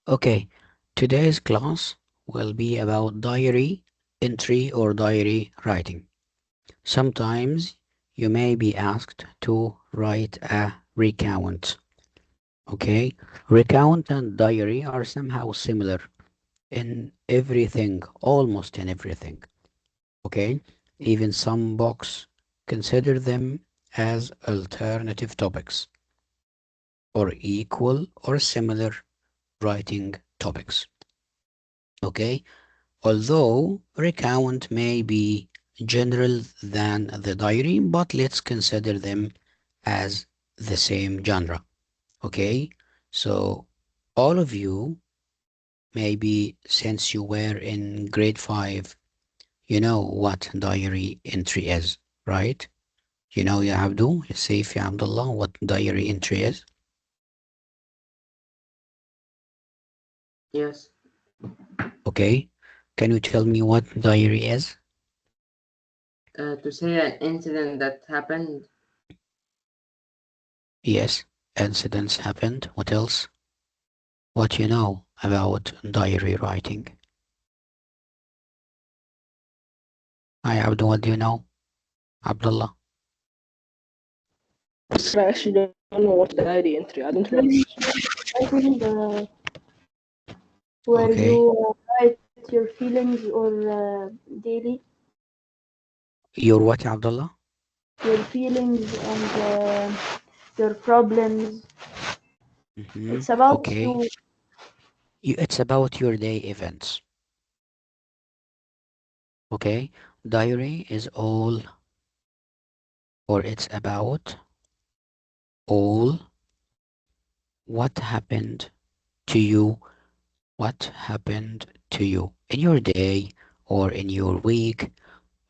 Okay, today's class will be about diary entry or diary writing. Sometimes you may be asked to write a recount. Okay, recount and diary are somehow similar in everything, almost in everything. Okay, even some books consider them as alternative topics or equal or similar writing topics. Okay, although recount may be general than the diary, but let's consider them as the same genre. Okay, so all of you, maybe since you were in grade 5, you know what diary entry is, right? You know, ya Abdul, you Saif, ya Abdullah, what diary entry is? Yes, Okay, can you tell me what diary is? to say an incident that happened. Yes, incidents happened. What else? What you know about diary writing? Hi, Abdul, what do you know? Abdullah. I actually don't know what diary entry. I don't remember. I think where Okay. you write your feelings or daily, Your what, Abdullah? your feelings and your problems. Mm-hmm. It's about Okay. you. It's about your day events. Okay. Diary is all, or it's about all what happened to you, what happened to you in your day or in your week.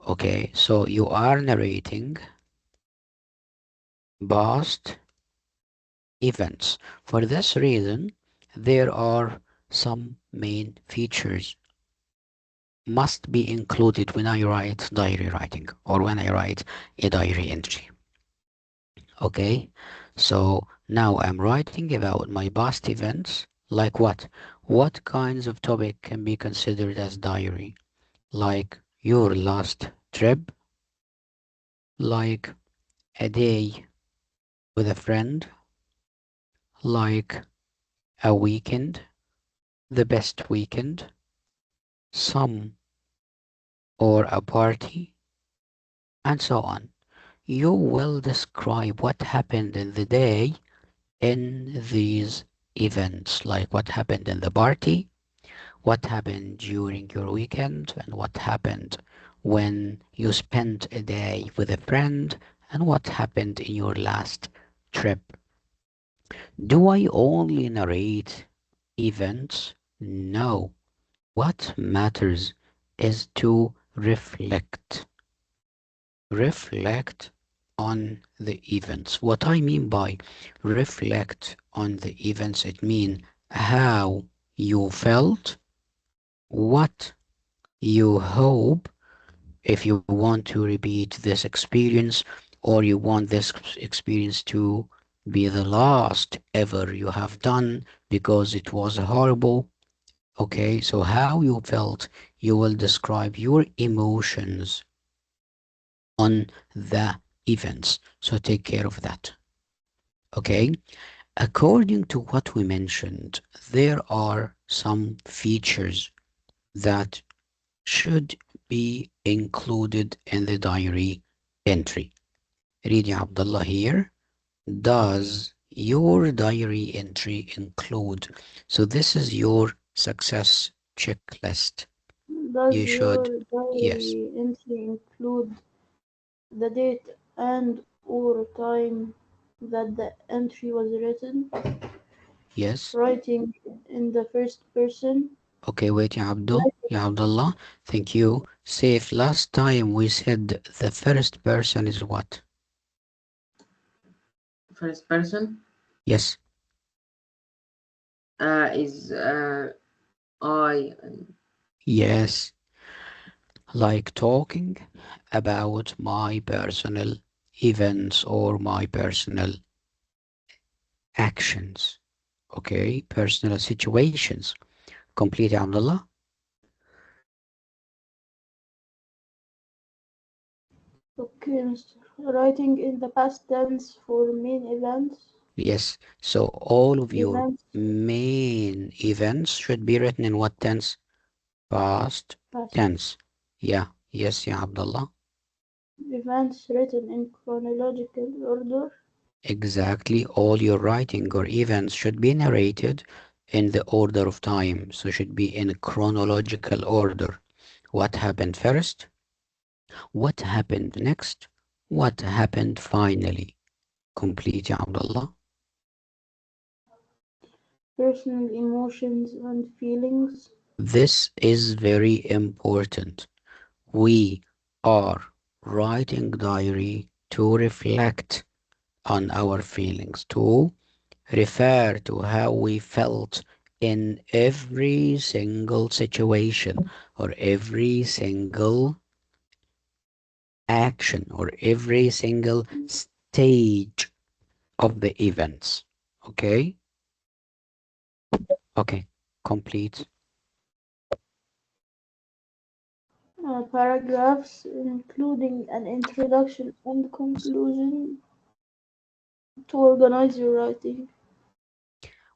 Okay. So you are narrating past events. For this reason, there are some main features must be included when I write diary writing or when I write a diary entry. Okay, so now I'm writing about my past events. Like what? What kinds of topic can be considered as diary? Like your last trip, like a day with a friend, like a weekend, the best weekend, some or a party, and so on. You will describe what happened in the day in these events, like what happened in the party, what happened during your weekend, and what happened when you spent a day with a friend, and what happened in your last trip. Do I only narrate events? No. What matters is to reflect. Reflect on the events. What I mean by reflect on the events, it means how you felt, what you hope if you want to repeat this experience or you want this experience to be the last ever you have done because it was horrible. Okay, so how you felt, you will describe your emotions on the events. So take care of that. Okay, according to what we mentioned, there are some features that should be included in the diary entry. Read ya Abdullah here. Does your diary entry include? So this is your success checklist. Does You should, your yes, diary entry include the date and or time that the entry was written? yes. Writing in the first person? Okay, wait, ya Abdul, Write ya Abdullah. Thank you. Safe. Last time we said the first person is what? First person Yes. is I. Yes. Like talking about my personal events or my personal actions. Okay, personal situations. Complete يا عبد الله. Okay, Mr. Writing in the past tense for main events. Yes, so all of your Events main events should be written in what tense? Past past. tense. Yeah, yes, ya Abdullah. Events written in chronological order. Exactly, all your writing or events should be narrated in the order of time, so should be in chronological order. What happened first? What happened next? What happened finally? Complete, ya Abdullah. Personal emotions and feelings. This is very important. We are writing diary to reflect on our feelings, to refer to how we felt in every single situation or every single action or every single stage of the events. Okay? Okay, complete. Paragraphs including an introduction and conclusion to organize your writing.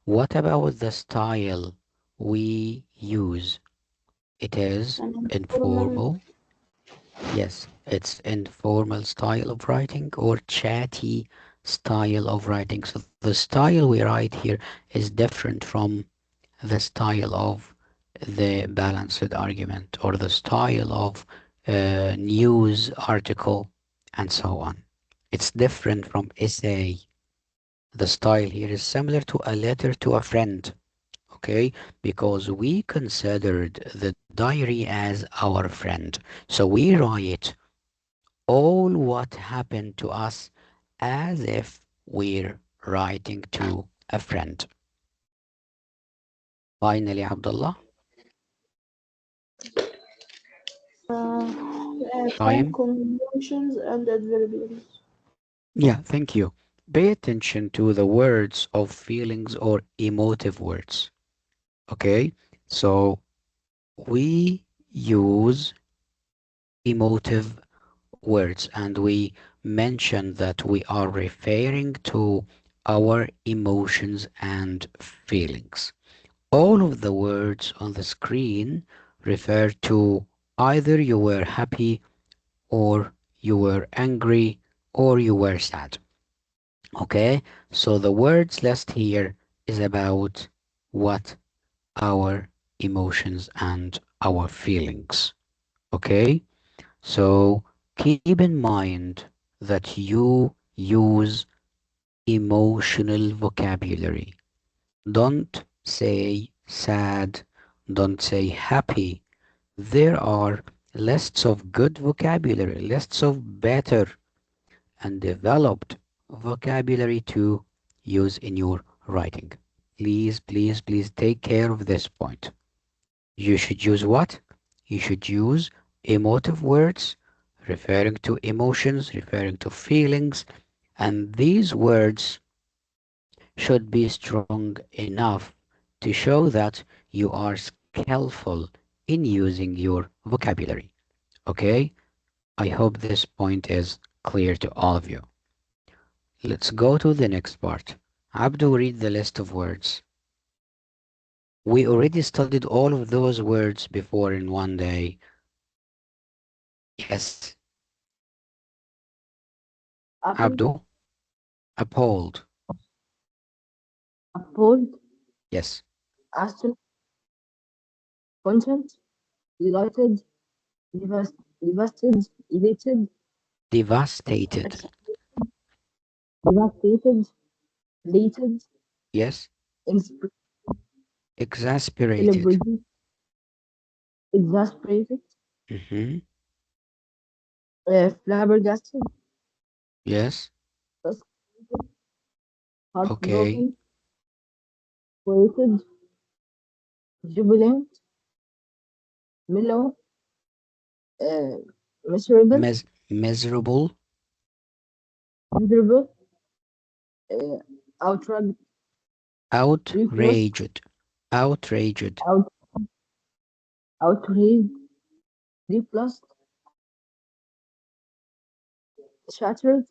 What about the style we use? It is An informal informal. Yes, it's informal style of writing or chatty style of writing. So the style we write here is different from the style of the balanced argument or the style of news article and so on. It's different from essay. The style here is similar to a letter to a friend, okay? Because we considered the diary as our friend. So we write all what happened to us as if we're writing to a friend. Finally, Abdullah, find time. conjunctions and adverbs. Yeah, thank you. Pay attention to the words of feelings or emotive words. Okay, so we use emotive words and we mention that we are referring to our emotions and feelings. All of the words on the screen refer to either you were happy or you were angry or you were sad. Okay, so the words list here is about what our emotions and our feelings. Okay, so keep in mind that you use emotional vocabulary. Don't say sad, don't say happy. There are lists of good vocabulary, lists of better and developed vocabulary to use in your writing. Please, please, please take care of this point. You should use what? You should use emotive words referring to emotions, referring to feelings, and these words should be strong enough to show that you are skillful in using your vocabulary. Okay? I hope this point is clear to all of you. Let's go to the next part. Abdu, read the list of words. We already studied all of those words before in one day. Yes, Apple, Abdu, appalled. appalled, Yes, astonished, content, delighted, devastated, elated, devastated. devastated, elated, Yes, inspir- exasperated. celebrated, exasperated, Mm-hmm. flabbergasted, Yes, frustrated, okay. heartbroken, weighted, jubilant, mellow, uh, miserable, Miserable. miserable, uh, outraged, outraged, outraged, out, outraged, repulsed, shattered,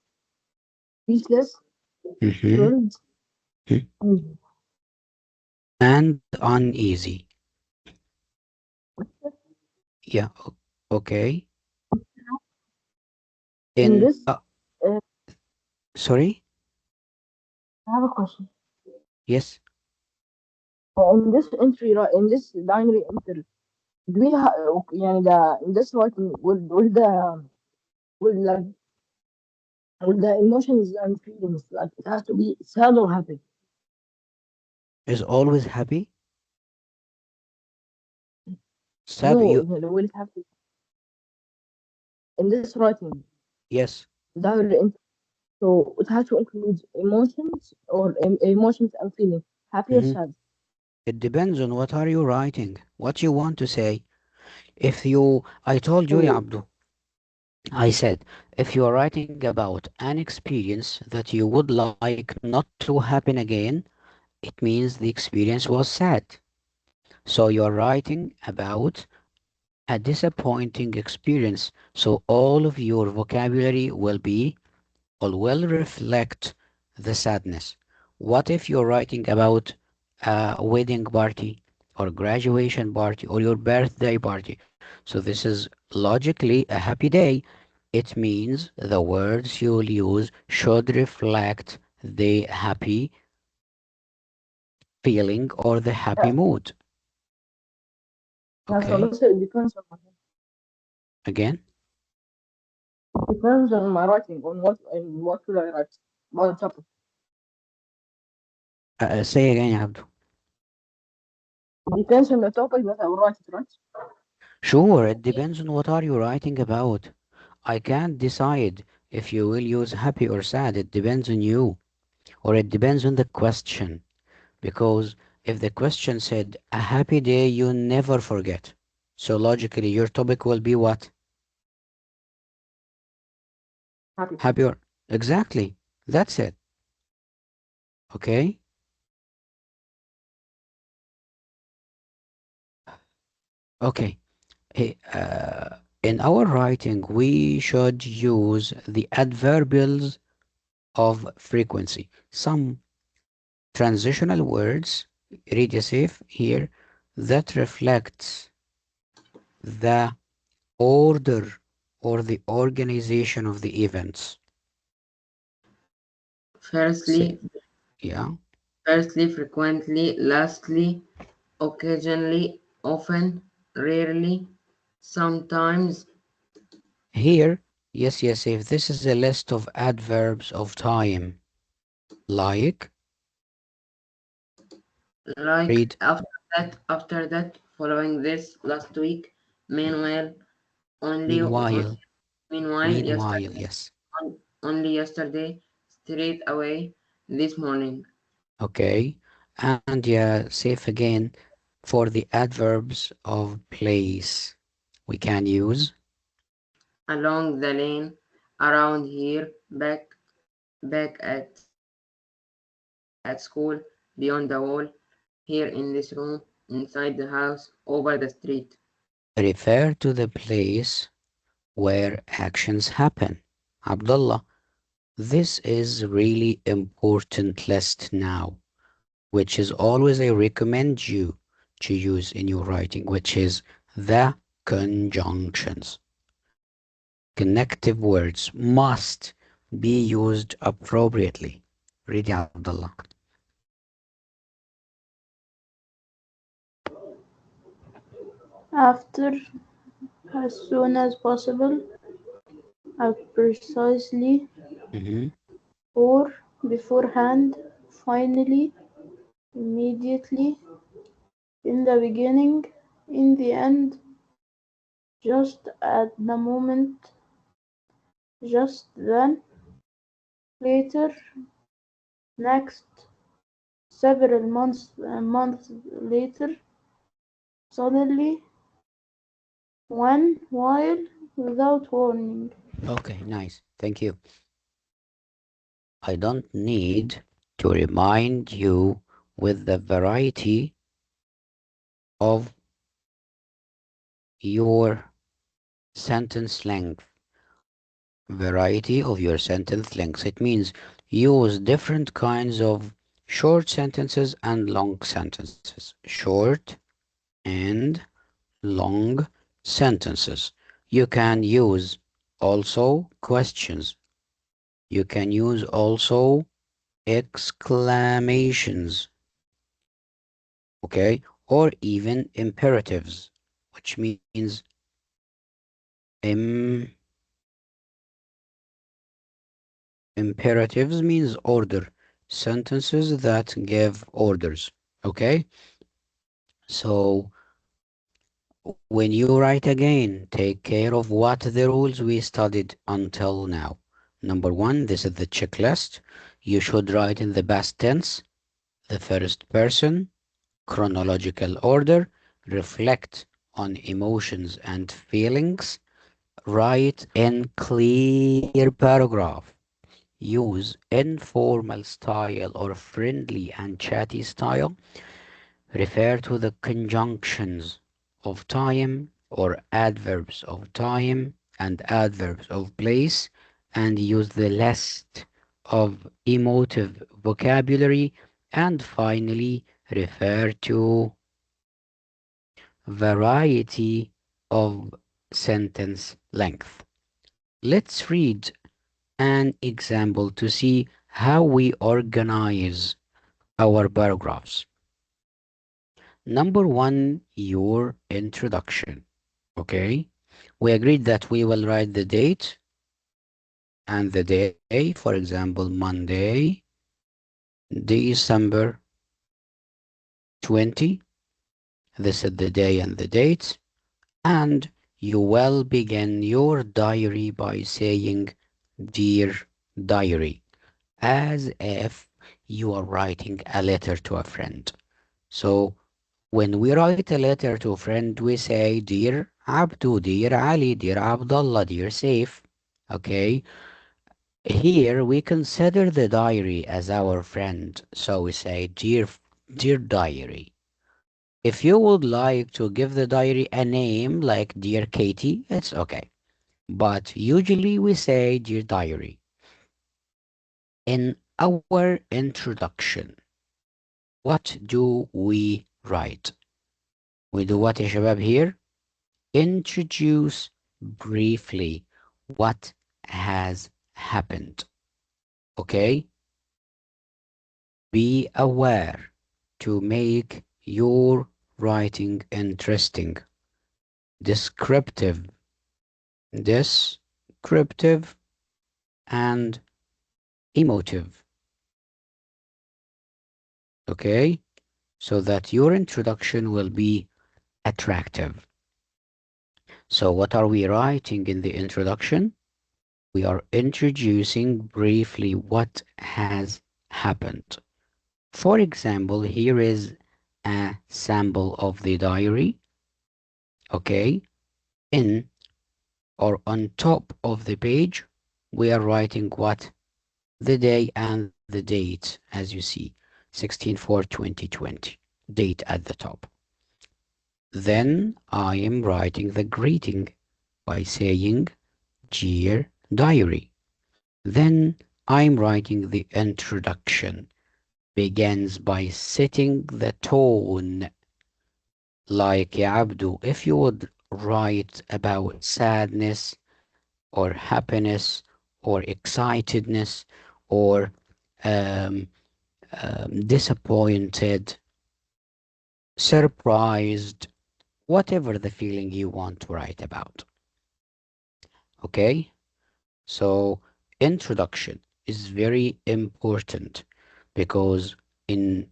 speechless, mhm, thrilled, mhm, angry. and uneasy. Yeah, okay. In In, this, uh, sorry? I have a question. Yes. In this entry, in this binary entry, do we have, يعني the in this writing will like will the emotions and feelings like it has to be sad or happy? Is always happy? Sad, No, you, will it have to in this writing yes. diary entry? So it has to include emotions or emotions and feelings, happy or Mhm. sad. It depends on what are you writing, what you want to say. If you, I told you, ya So Abdu, I said, if you are writing about an experience that you would like not to happen again, it means the experience was sad. So you are writing about a disappointing experience. So all of your vocabulary will be or will reflect the sadness. What if you're writing about a wedding party or graduation party or your birthday party? So this is logically a happy day. It means the words you'll use should reflect the happy feeling or the happy yeah, mood. yeah. So Okay? let's say it Again? depends on my writing on what will I write about the topic. Say again, ya Abdu. Depends on the topic that I will write it, right? Sure, it depends on what are you writing about. I can't decide if you will use happy or sad. It depends on you. Or it depends on the question. Because if the question said, a happy day you never forget. So logically, your topic will be what? Happy. Happy or. Exactly. That's it. Okay? Okay. In our writing, we should use the adverbials of frequency. Some transitional words, read safe here, that reflects the order or the organization of the events. Say, Firstly, yeah. frequently, lastly, occasionally, often, rarely, sometimes, Here, yes, yes, if this is a list of adverbs of time, like, like read, after that, following this, last week, meanwhile, only meanwhile, meanwhile, meanwhile, yesterday, yes. only yesterday, straight away, this morning, Okay. And yeah, safe again for the adverbs of place. We can use along the lane, around here, back at school, beyond the wall, here in this room, inside the house, over the street. refer to the place where actions happen. Abdullah, this is really important list now, which is always I recommend you to use in your writing, which is the conjunctions. Connective words must be used appropriately. Read ya, Abdullah. After, as soon as possible, precisely, Mhm. or beforehand, finally, immediately, in the beginning, in the end, just at the moment, just then, later, next, several months later, suddenly, when, while, without warning. Okay, nice. Thank you. I don't need to remind you with the variety of your sentence length. Variety of your sentence length. It means use different kinds of short sentences and long sentences. Short and long sentences. You can use also questions. You can use also exclamations, okay, or even imperatives, which means imperatives means order, sentences that give orders, okay? So when you write again, take care of what the rules we studied until now. Number one, this is the checklist. You should write in the past tense, the first person, chronological order, reflect on emotions and feelings, write in clear paragraph, use informal style or friendly and chatty style, refer to the conjunctions of time or adverbs of time and adverbs of place, and use the list of emotive vocabulary, and finally refer to variety of sentence length. Let's read an example to see how we organize our paragraphs. Number one, your introduction. Okay, we agreed that we will write the date and the day, for example, Monday, December 20. This is the day and the date. And you will begin your diary by saying, Dear Diary, as if you are writing a letter to a friend. So when we write a letter to a friend, we say, Dear Abdu, Dear Ali, Dear Abdullah, Dear Saif. Okay. Here we consider the diary as our friend. So we say, Dear Diary. If you would like to give the diary a name like Dear Katie, it's okay. But usually we say Dear Diary. In our introduction, what do we write? We do what يا شباب here? Introduce briefly what has happened. Okay? Be aware to make your writing interesting, descriptive, and emotive. Okay? So that your introduction will be attractive. So what are we writing in the introduction? We are introducing briefly what has happened. For example, here is a sample of the diary. Okay? In or on top of the page, we are writing what? The day and the date, as you see, 16/4/2020, date at the top. Then I am writing the greeting by saying, Dear Diary. Then I'm writing the introduction, begins by setting the tone. Like Ya Abdu, if you would write about sadness or happiness or excitedness or um, disappointed, surprised, whatever the feeling you want to write about. Okay? So, introduction is very important because in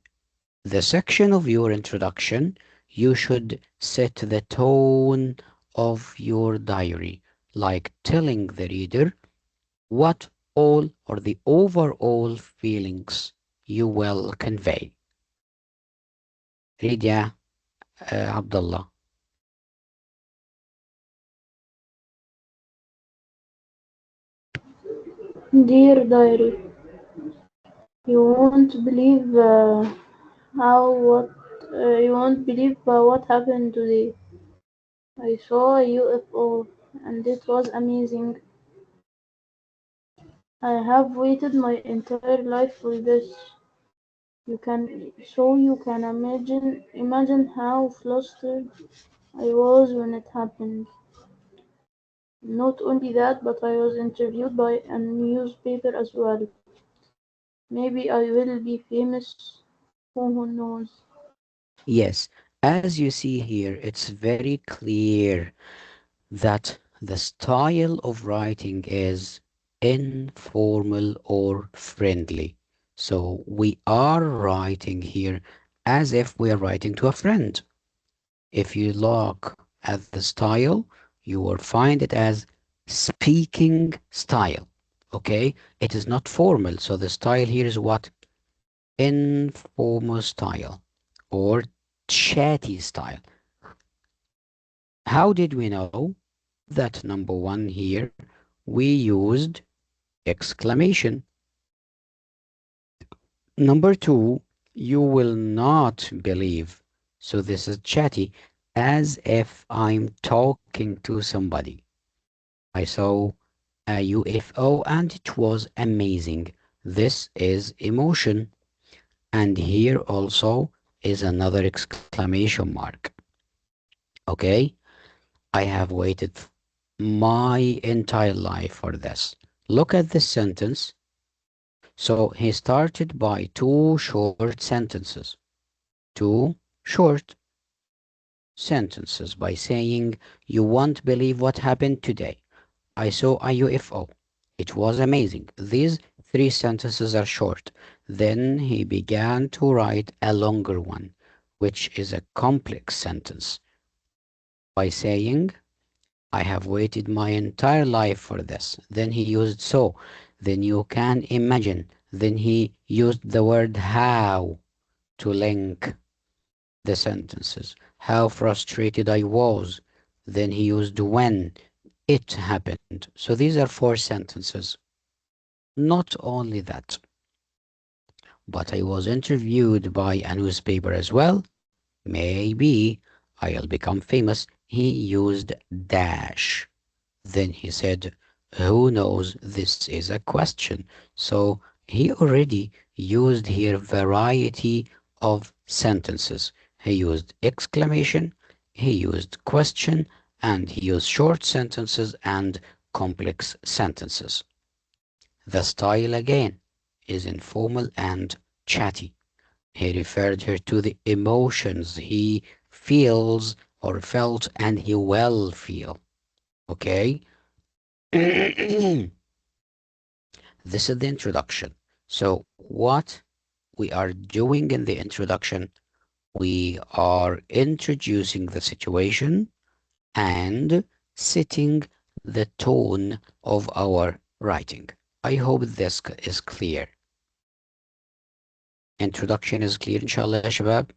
the section of your introduction, you should set the tone of your diary, like telling the reader what all or the overall feelings you will convey. Read, yeah, Abdullah. Dear diary, you won't believe What you won't believe what happened today. I saw a UFO and it was amazing. I have waited my entire life for this. You can imagine how flustered I was when it happened. Not only that, but I was interviewed by a newspaper as well. Maybe I will be famous. Who knows? Yes, as you see here, it's very clear that the style of writing is informal or friendly. So we are writing here as if we are writing to a friend. If you look at the style, you will find it as speaking style. Okay, it is not formal. So the style here is what? Informal style or chatty style. How did we know that? Number one here, we used exclamation. Number two, you will not believe. So this is chatty, as if I'm talking to somebody. I saw a UFO and it was amazing. This is emotion. And here also is another exclamation mark. Okay, I have waited my entire life for this. Look at this sentence. So he started by two short sentences. Two short sentences by saying, "You won't believe what happened today. I saw a UFO. It was amazing." These three sentences are short. Then he began to write a longer one, which is a complex sentence, by saying, "I have waited my entire life for this." Then he used "so." Then you can imagine. Then he used the word "how" to link the sentences. How frustrated I was. Then he used "when" it happened. So these are four sentences. Not only that, but I was interviewed by a newspaper as well. Maybe I'll become famous. He used dash. Then he said, "Who knows?" This is a question. So he already used here variety of sentences. He used exclamation, he used question, and he used short sentences and complex sentences. The style again is informal and chatty. He referred here to the emotions he feels or felt and he will feel. Okay? This is the introduction. So what we are doing in the introduction, we are introducing the situation and setting the tone of our writing. I hope this is clear. Introduction is clear, inshallah, ya shabab.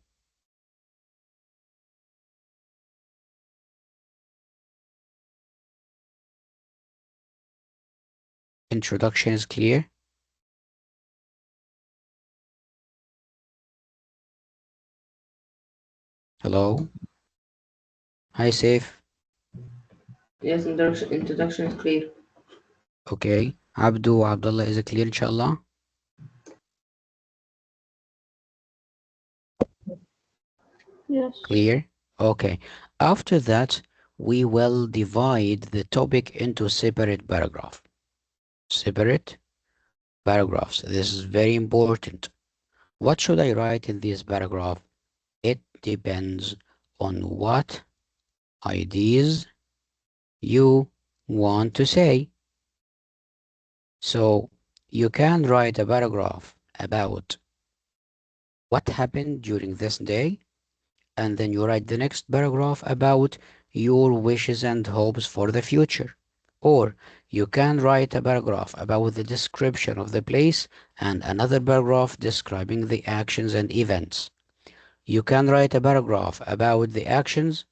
Introduction is clear. Hello. Hi, Safe. Yes, introduction is clear. Okay. Abdu, Abdullah, is it clear, inshallah? Yes. Clear? Okay. After that, we will divide the topic into separate paragraph. Separate paragraphs. This is very important. What should I write in this paragraph? It depends on what ideas you want to say. So you can write a paragraph about what happened during this day, and then you write the next paragraph about your wishes and hopes for the future. Or you can write a paragraph about the description of the place and another paragraph describing the actions and events. You can write a paragraph about the actions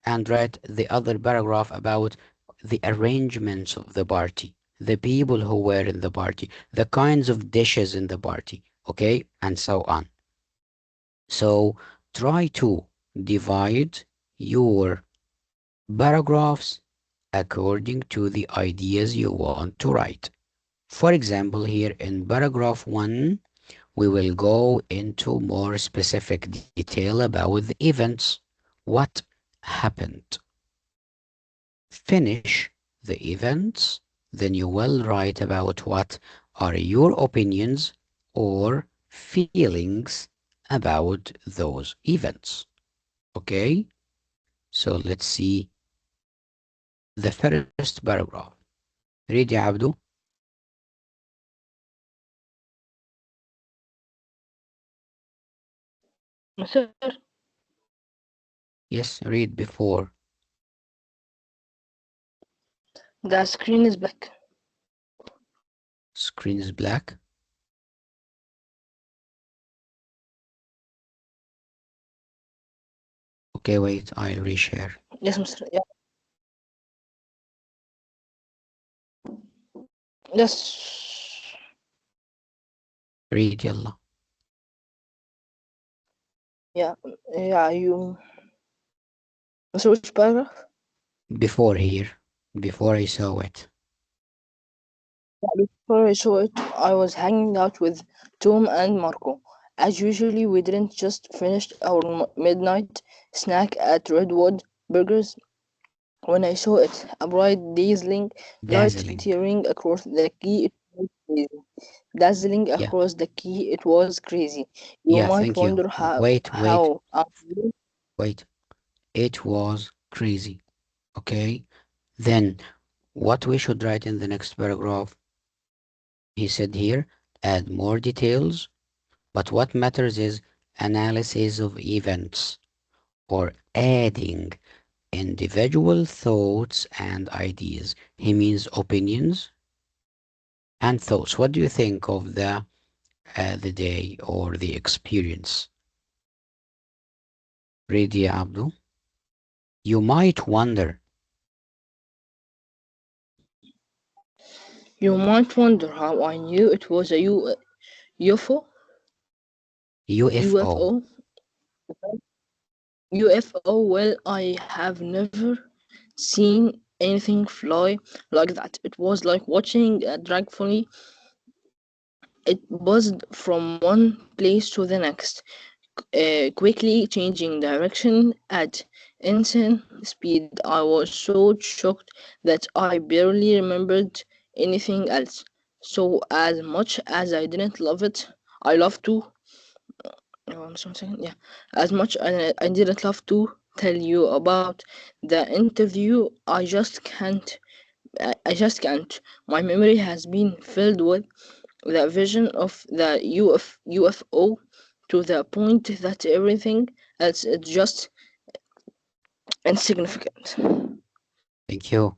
and write the other paragraph about the arrangements of the party, the people who were in the party, the kinds of dishes in the party, okay, and so on. So try to divide your paragraphs according to the ideas you want to write. For example, here in paragraph 1, we will go into more specific detail about the events. What happened? Finish the events, then you will write about what are your opinions or feelings about those events. Okay, so let's see the first paragraph. Read يا عبدو. Mr. Yes, read before. The screen is black. Screen is black. Okay, wait, I'll reshare. Yes, Mr. Yeah. Yes. Read يلا. Yeah. Yeah. You. So which paragraph? Before here, before I saw it. Before I saw it, I was hanging out with Tom and Marco. As usually, we didn't just finish our midnight snack at Redwood Burgers when I saw it. A bright, dazzling light Dazzling. tearing across the key. It was crazy. Dazzling Yeah, across the key. It was crazy. You yeah, might thank you. wonder how Wait, wait, how I wait. It was crazy. Okay, then what we should write in the next paragraph? He said here, add more details, but what matters is analysis of events or adding individual thoughts and ideas. He means opinions and thoughts. What do you think of the day or the experience? Read يا Abdul. You might wonder. You might wonder how I knew it was a UFO. UFO. UFO. UFO. Well, I have never seen anything fly like that. It was like watching a dragonfly. It buzzed from one place to the next, quickly changing direction at insane speed. I was so shocked that I barely remembered anything else. So, as much as I didn't love it, I love to. Just 1 second. Yeah, as much as I didn't love to tell you about the interview, I just can't. My memory has been filled with the vision of the UFO to the point that everything else is just insignificant. Thank you.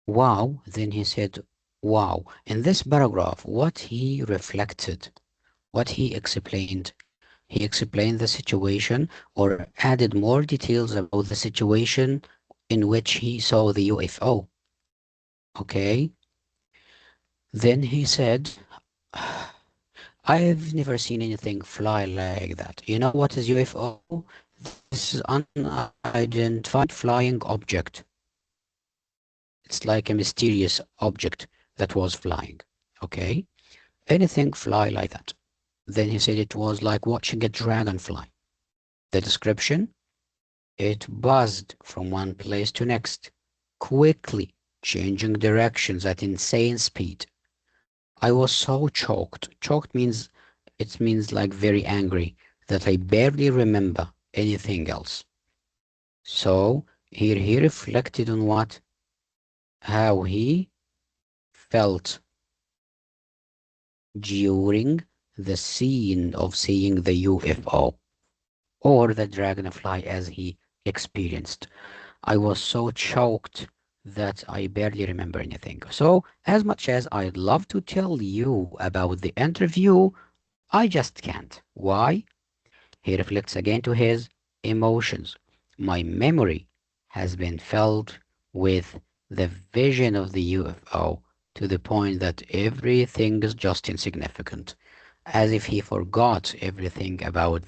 Wow. Then he said, wow. In this paragraph, what he reflected, what he explained, he explained the situation or added more details about the situation in which he saw the UFO. Okay. Then he said, I've never seen anything fly like that. You know what is UFO? This is unidentified flying object. It's like a mysterious object that was flying. Okay? Anything fly like that. Then he said it was like watching a dragonfly. The description? It buzzed from one place to next, quickly changing directions at insane speed. I was so choked. Choked means it means like very angry that I barely remember anything else. So here he reflected on how he felt during the scene of seeing the UFO or the dragonfly as he experienced. I was so choked that I barely remember anything. So, as much as I'd love to tell you about the interview, I just can't. Why? He reflects again to his emotions. My memory has been filled with the vision of the UFO to the point that everything is just insignificant, as if he forgot everything about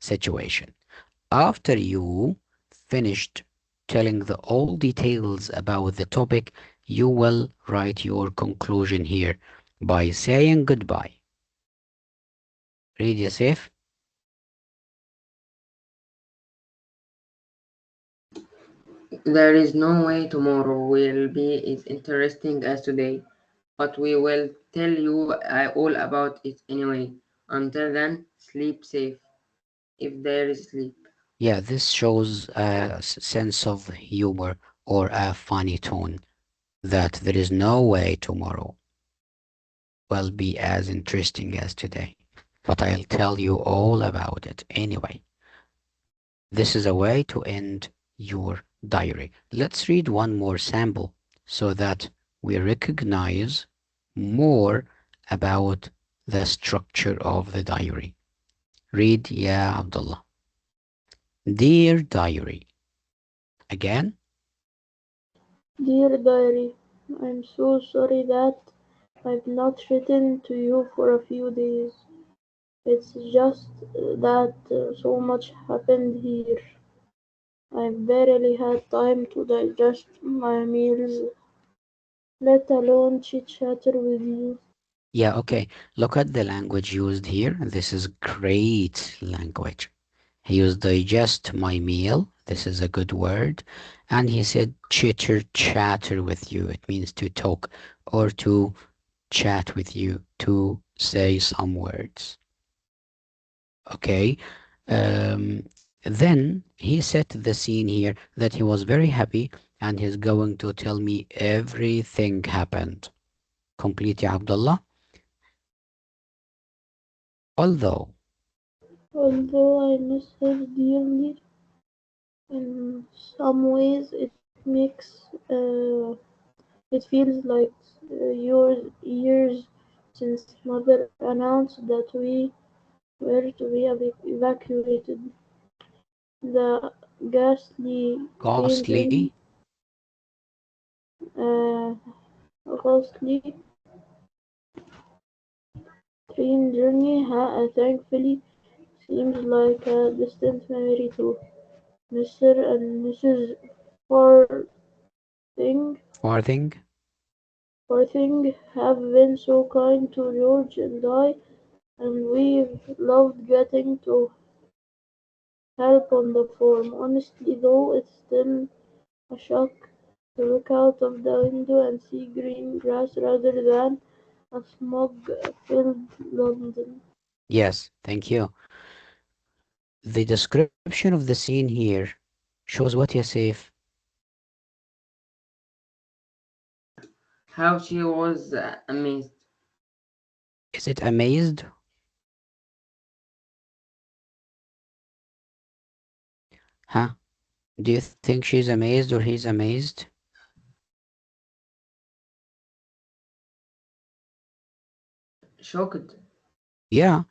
situation. After you finished telling the all details about the topic, you will write your conclusion here by saying goodbye. Read, Yasif. There is no way tomorrow will be as interesting as today, but we will tell you all about it anyway. Until then, sleep safe, if there is sleep. Yeah, this shows a sense of humor or a funny tone that there is no way tomorrow will be as interesting as today. But I'll tell you all about it anyway. This is a way to end your diary. Let's read one more sample so that we recognize more about the structure of the diary. Read, Ya Abdullah. Dear diary. Again? Dear Diary, I'm so sorry that I've not written to you for a few days. It's just that so much happened here. I've barely had time to digest my meals, let alone chit-chatter with you. Yeah, okay. Look at the language used here. This is great language. He used digest my meal. This is a good word. And he said chitter chatter with you. It means to talk or to chat with you, to say some words. Okay. Then he set the scene here that he was very happy and he's going to tell me everything happened. Complete, Ya Abdullah. Although, Although I miss her dearly, in some ways it feels like years since Mother announced that we were to be evacuated. The ghastly train costly, journey, uh, ghostly train journey, thankfully seems like a distant memory to Mr. and Mrs. Farthing. farthing. Farthing have been so kind to George and I, and we've loved getting to help on the farm. Honestly, though, it's still a shock to look out of the window and see green grass rather than a smog-filled London. Yes, thank you. The description of the scene here shows what, Yasif? How she was amazed. Is it amazed? Huh? Do you think she's amazed or he's amazed? Shocked. Yeah,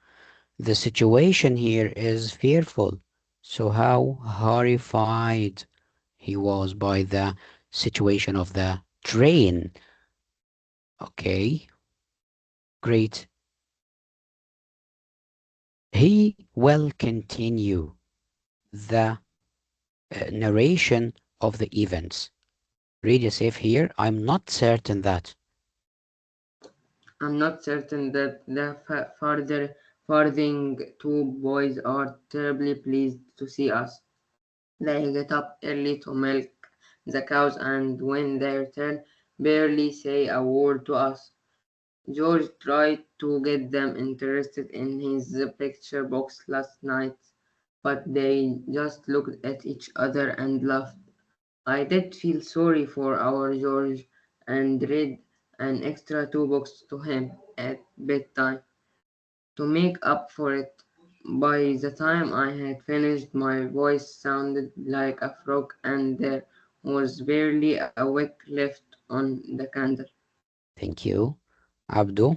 the situation here is fearful. So how horrified he was by the situation of the train. Okay, great. He will continue the narration of the events. Read safe here. I'm not certain that. I'm not certain that the farthing two boys are terribly pleased to see us. They get up early to milk the cows and when they return barely say a word to us. George tried to get them interested in his picture books last night, but they just looked at each other and laughed. I did feel sorry for our George and read an extra two books to him at bedtime to make up for it. By the time I had finished, my voice sounded like a frog and there was barely a wick left on the candle. Thank you. Abdu,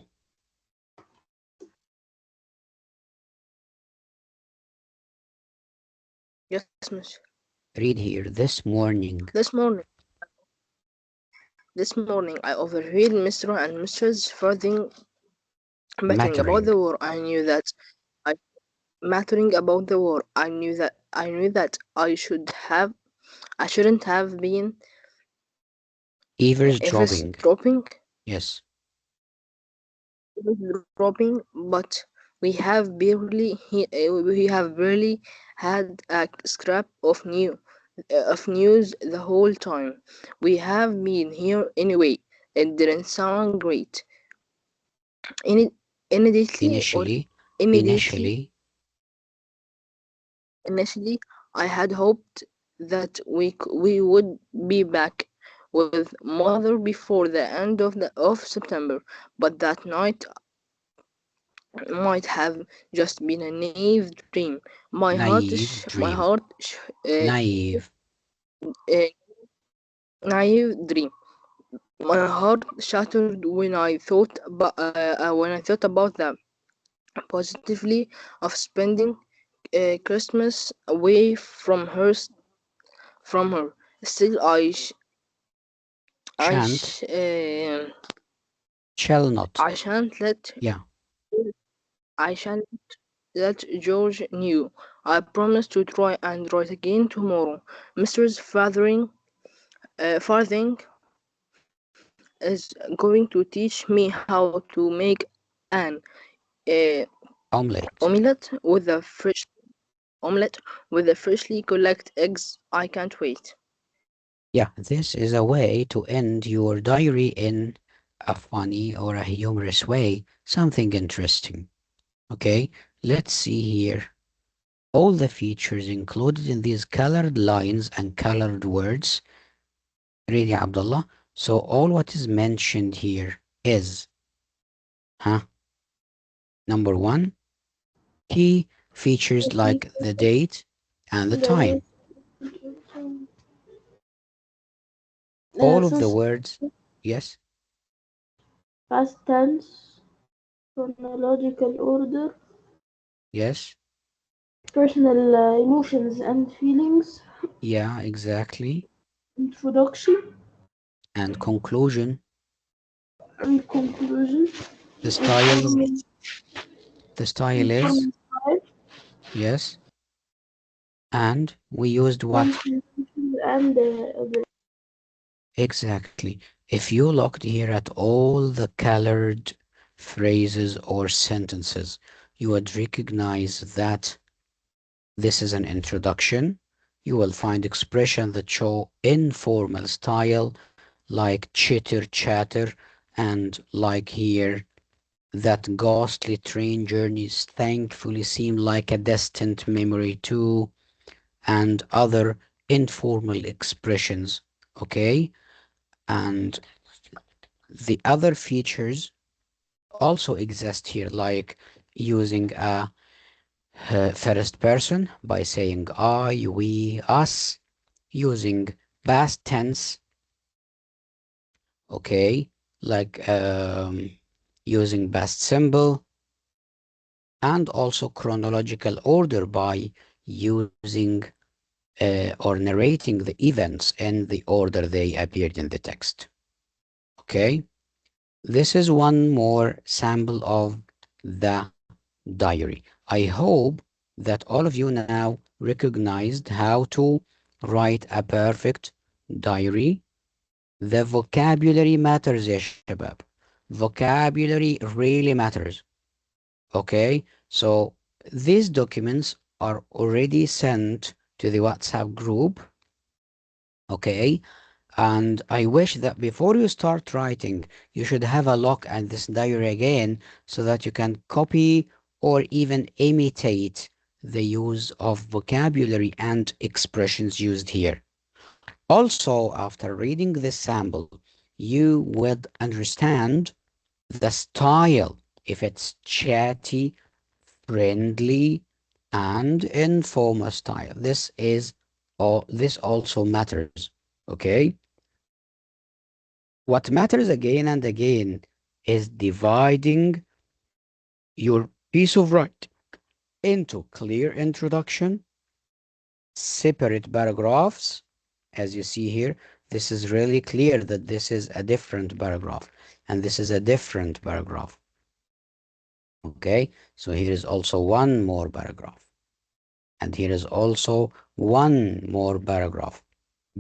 Yes, miss. read here. This morning. This morning, I overheard Mr. and Mrs. Farthing bickering about Mattering. the war. I knew that. I mattering about the war. I knew that I shouldn't have been Eavesdropping. eavesdropping, Yes. but we have barely had a scrap of news the whole time. We have been here anyway. It didn't sound great. Ini- Immediately or Initially, immediately initially, Initially, I had hoped that we would be back with Mother before the end of September, but that night might have just been a naive dream. naive My dream. heart, uh, Naive. uh, naive dream. My heart shattered when I thought about the positively of spending Christmas away from her. Still, I, Shan't. sh- uh, Shall not. I shan't let Yeah. I shan't let George knew. I promise to try and write again tomorrow. Mr. Farthing is going to teach me how to make an uh, Omelette. omelette with a freshly collect eggs. I can't wait. Yeah, this is a way to end your diary in a funny or a humorous way, something interesting. Okay, let's see here. All the features included in these colored lines and colored words. Ready, Abdullah? So all what is mentioned here is, huh? Number one, key features like the date and the the time. All of the since words, yes, past tense, chronological order, yes, personal emotions and feelings, yeah, exactly. introduction And conclusion, and conclusion, the style, informal, the style is, informal style, yes, and we used what? punctuation and Exactly. If you looked here at all the colored phrases or sentences, you would recognize that this is an introduction. You will find expressions that show informal style, like chitter chatter, and like here, that ghostly train journeys thankfully seem like a distant memory too, and other informal expressions. Okay? And the other features also exist here, like using a first person by saying I, we, us, using past tense, okay, like using past symbol, and also chronological order by using or narrating the events in the order they appeared in the text. Okay, this is one more sample of the diary. I hope that all of you now recognized how to write a perfect diary. The vocabulary matters يا شباب. Vocabulary really matters. Okay, so these documents are already sent to the WhatsApp group. Okay, and I wish that before you start writing, you should have a look at this diary again so that you can copy or even imitate the use of vocabulary and expressions used here. Also, after reading this sample, you would understand the style, if it's chatty, friendly, and informal style. This also matters. Okay? What matters again and again is dividing your piece of writing into clear introduction, separate paragraphs. As you see here, this is really clear that this is a different paragraph and this is a different paragraph. Okay, so here is also one more paragraph. And here is also one more paragraph.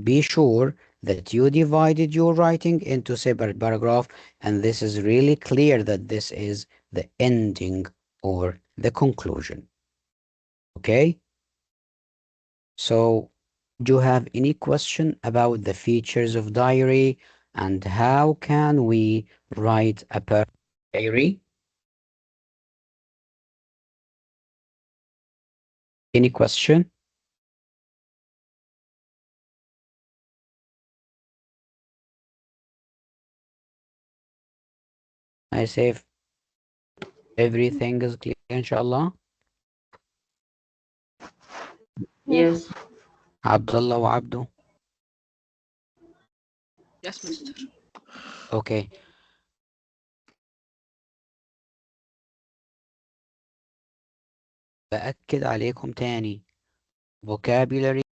Be sure that you divided your writing into separate paragraph, and this is really clear that this is the ending or the conclusion. Okay? So, do you have any question about the features of diary and how can we write a diary? Any question? I say if everything is clear, inshallah. Yes. Abdullah wa Abdu. Yes, Mister. Okay. بأكد عليكم تاني vocabulary